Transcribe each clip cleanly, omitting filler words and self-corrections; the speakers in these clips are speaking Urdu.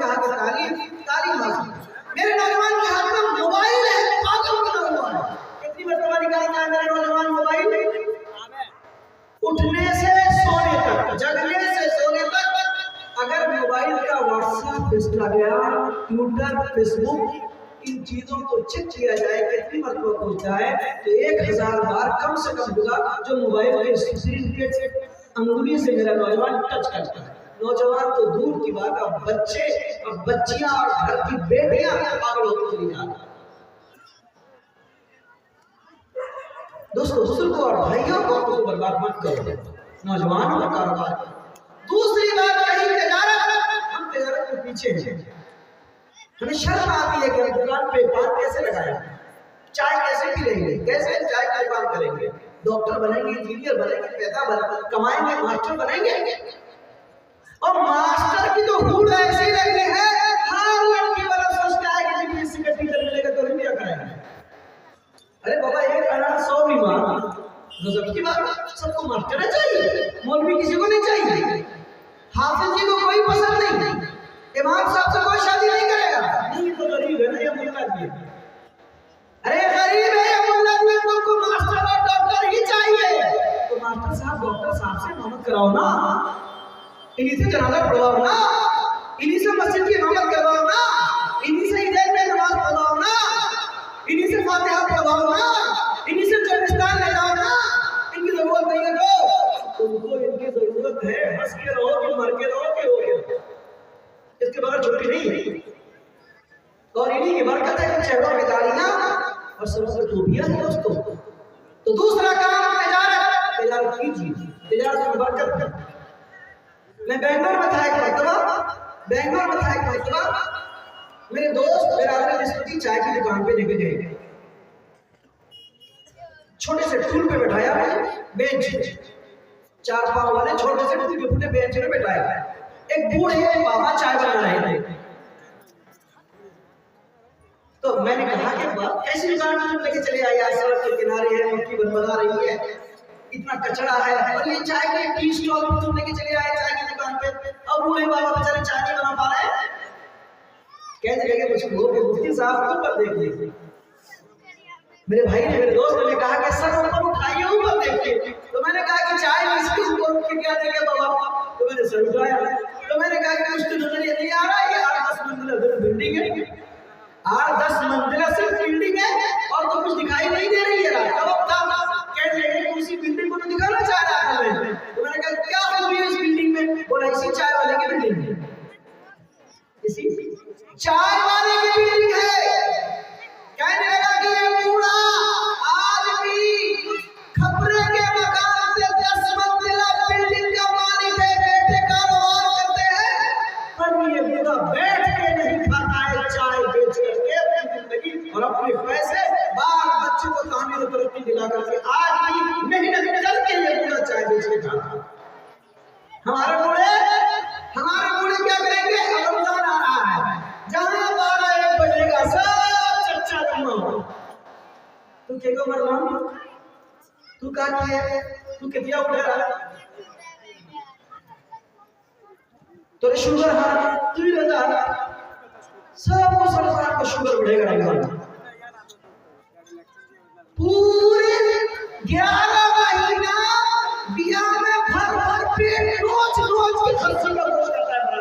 کہا کہ تعلیم حاصل. میرے نوجوان کے ہاتھ میں موبائل ہے, پاگل بنا ہوا ہے. کتنی مرتبہ نکالتا ہے میرا نوجوان موبائل؟ اٹھنے سے سونے تک, جگنے سے سونے تک. اگر موبائل کا WhatsApp, Instagram, Twitter, Facebook, ان چیزوں کو چیک کیا جائے کتنی مرتبہ پہنچتا ہے تو 1000 بار کم سے کم ہوگا جو موبائل کے اسکرین کے انگلی سے میرا نوجوان ٹچ کرتا ہے. نوجوان تو دور کی بات, اب بچے اور بچیاں اور گھر کی بیٹیاں پاگل ہوتی چلی جا رہی ہیں. دوستو, بزرگوں اور بھائیوں کو وقت کو برباد مت کرو, نوجوانوں کا کاروبار. دوسری بات کہیں تجارت, ہم تجارت کے پیچھے ہیں. ہمیں شرم آتی ہے کہ ہم دکان پہ پان کیسے لگائیں, چائے کیسے پی لیں گے, کیسے چائے کا دکان کریں گے, ڈاکٹر بنیں گے, انجینئر بنیں گے, پیدا کمائیں گے, ماسٹر بنیں گے. اور ماسٹر کی تو ہوڑ ایسی لگی ہے, ہر لڑکی والا سوچتا ہے کہ ڈگری سے ٹیچر ملے گا تو ہم کیا کریں گے. ارے بابا, 1,100 بیمار غضب کی بات, سب کو ماسٹر چاہیے, مولوی کسی کو نہیں چاہیے, حافظ جی کو کوئی پسند نہیں, امام صاحب سے کوئی شادی نہیں کرے گا. نہیں تو غریب ہے نا یہ ملہ جی, ارے غریب ہے یہ ملہ جی, تم کو ماسٹر اور ڈاکٹر ہی چاہیے. تو ماسٹر صاحب ڈاکٹر صاحب سے محمد کراؤ نا, انہی سے جنازہ پڑھواؤ نا, انہی سے مسجد کی امامت کرواؤ نا, انہی سے عیدین میں نماز پڑھواؤ نا, انہی سے فاتحہ پڑھواؤ نا, انہی سے قبرستان لے جاؤ نا. ان کی ضرورت نہیں ہے تو ان کو ان کی ضرورت ہے, ہنس کے رہو کہ مر کے رہو کہ ہو کے رہو, اس کے بغیر چھٹی نہیں. اور انہی کی برکت ہے کہ چہروں پہ داڑیاں اور سروں پہ ٹوپیاں ہیں دوستو. تو دوسرا کام تجارت, تجارت کیجیے, تجارت میں برکت ہے. میں بینگلور میں تھا ایک مرتبہ, میرے دوست میرا آدمی نسبتی چائے کی دکان پہ لے کے گئے. چھوٹے سے ٹول پہ بٹھایا, بینچ, 4 پاؤں والے چھوٹے سے ٹول پہ بینچ پہ بٹھایا. ایک بوڑھے بابا چائے بنا رہے تھے. تو میں نے کہا کہ بات کیسی دکان میں تم لے کے چلے آئے, سڑک کے کنارے ہے, مٹی بنا رہی ہے, اتنا کچڑا ہے, اور یہ چائے کے ٹی اسٹال پر تم لے کے چلے آئے چائے کی دکان پہ, اور بوڑھے بابا بیچارے چائے نہیں بنا پا رہے. کہنے لگے مجھ کو کہ مفتی صاحب کو اوپر دیکھ لیجیے. میرے بھائی نے, میرے دوست نے کہا کہ سر اوپر اٹھائیے, اوپر دیکھیے. تو میں نے کہا کہ چائے میں اس کے اوپر اٹھ کے کیا دیں گے بابا. تو میں نے سر اٹھایا, تو میں نے کہا کہ اس کی نظر یہ نہیں آ رہا, یہ 8-10 منزلہ بلڈنگ ہے, 8-10 منزلہ صرف بلڈنگ ہے, اور تو کچھ دکھائی نہیں دے رہی ہے. کہنے لگے کہ اسی بلڈنگ کو تو دکھانا چاہ رہا تھا میں. تو میں نے کہا کیا خوبی ہے اس بلڈنگ میں؟ بولا اسی چائے والے کی بلڈنگ ہے, اسی چائے والے کی بلڈنگ ہے. کہنے لگا کہ یہ بوڑھا آدمی کھپرے کے مکان سے 10 منزلہ بلڈنگ کا مالک ہے, بیٹے کاروبار کرتے ہیں, پر یہ بوڑھا بیٹھ کے نہیں کھاتا ہے, چائے بیچ کر کے اپنی زندگی اور اپنے پیسے بال بچوں کو تعمیر و ترقی دلا کر کے آج بھی محنت کر کے یہ بوڑھا چائے بیچ کے کھاتا ہے. ہمارے بوڑھے کیا کریں گے؟ رمضان آ رہا ہے, جہاں 12-1 بجے گا سب چچا جمع ہو. تو کہے گا مرمان تو کہا کیا ہے, تو کتیا اٹھے رہا ہے, تو شوگر ہاں تو ہی رضا ہے. سب کو سرطان کو شوگر اڑے گا رمضان. پورے 11 مہینہ بیا میں بھر پیٹ روز کی خرچی کا گوشت کرتا ہے,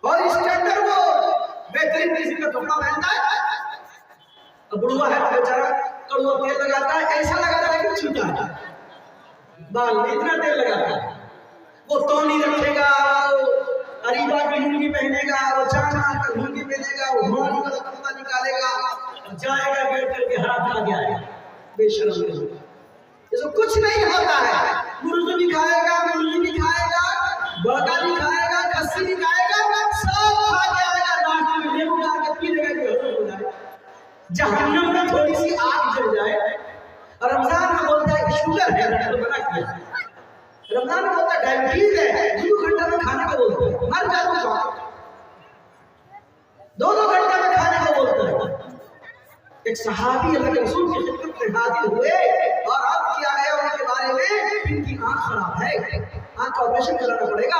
اور اسٹینڈرڈ وہ بہترین کسی کا کپڑا پہنتا ہے. اب بڑھوا ہے بیچارہ, کڑوا تیل لگاتا ہے, ایسا لگاتا ہے کہ چھوٹا ہے, بال میں اتنا تیل لگاتا ہے. وہ تونی رکھے گا, اریبا کی لنگی پہنے گا, وہ چانا کا لنگی پہنے گا, وہ ہماری کا کپڑا نکالے گا, جائے گا بیٹھ کر کے ہاتھ آ گیا ہے. بے شرم ہے, اس کو کچھ نہیں ہوتا ہے. مرغ بھی کھائے گا, مرغی بھی کھائے گا, بڑکا بھی کھائے گا, کسی بھی کھائے گا, سب کھا جائے گا. لاسٹ میں لیمو ڈال کے پی لے گا کہ ہو جائے, جہنم میں تھوڑی سی آگ جل جائے. اور رمضان میں بولتا ہے کہ شوگر ہے, تو منع کیا. رمضان میں بولتا ہے ڈائبٹیز ہے, 2 گھنٹہ میں کھانے کو بولتا ہے, مر جا تو کھا, 2 گھنٹہ میں کھانے کو بولتا ہے. ایک صحابی اللہ کے رسول کی خدمت میں حاضر ہوئے اور عرض کیا گیا ان کے بارے میں ان کی آنکھ خراب ہے, آنکھ کا آپریشن کرانا پڑے گا.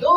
2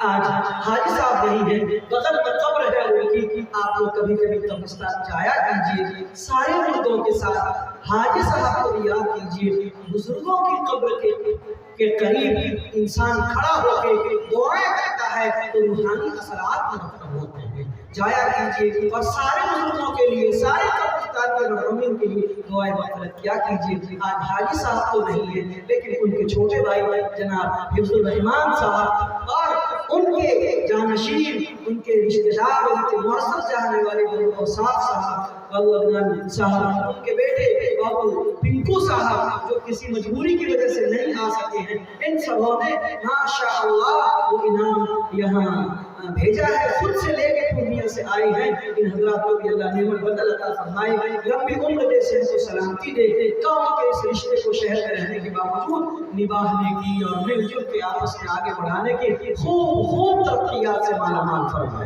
آج حاجی صاحب نہیں ہیں، بغل میں قبر ہے ان کی، آپ لوگ کبھی کبھی قبرستان جایا کیجیے، سارے مردوں کے ساتھ حاجی صاحب کو بھی یاد کیجیے۔ بزرگوں کی قبر کے قریب انسان کھڑا ہو کے دعائیں کرتا ہے تو روحانی اثرات مرتب ہوتے ہیں، جایا کیجیے اور سارے بزرگوں کے لیے، سارے قبرستان کے مرحومین کے لیے دعائیں مغفرت کیا کیجیے۔ آج حاجی صاحب تو نہیں ہے لیکن ان کے چھوٹے بھائی جناب حفظ الرحمان صاحب اور ان کے جانشین، ان کے رشتہ دار، ان کے معزز جانے والے بابو اوصاف صاحب، بابو عدنان صاحب، ان کے بیٹے بابو پنکو صاحب جو کسی مجبوری کی وجہ سے نہیں آ سکے ہیں، ان سبوں نے ماشاءاللہ وہ انعام یہاں بھیجا ہے، خود سے لے کے پورنیہ سے آئے ہیں۔ ان حضرات کو بھی اللہ نعمت بدل عطا فرمائے، لمبی عمر دے، صحت و سلامتی دے، قوم کے اس رشتے کو شہر میں رہنے کے باوجود نبھانے کی اور مل جل کے آپس میں آگے بڑھانے کی خوب ترقیات سے مالا مال فرمائے۔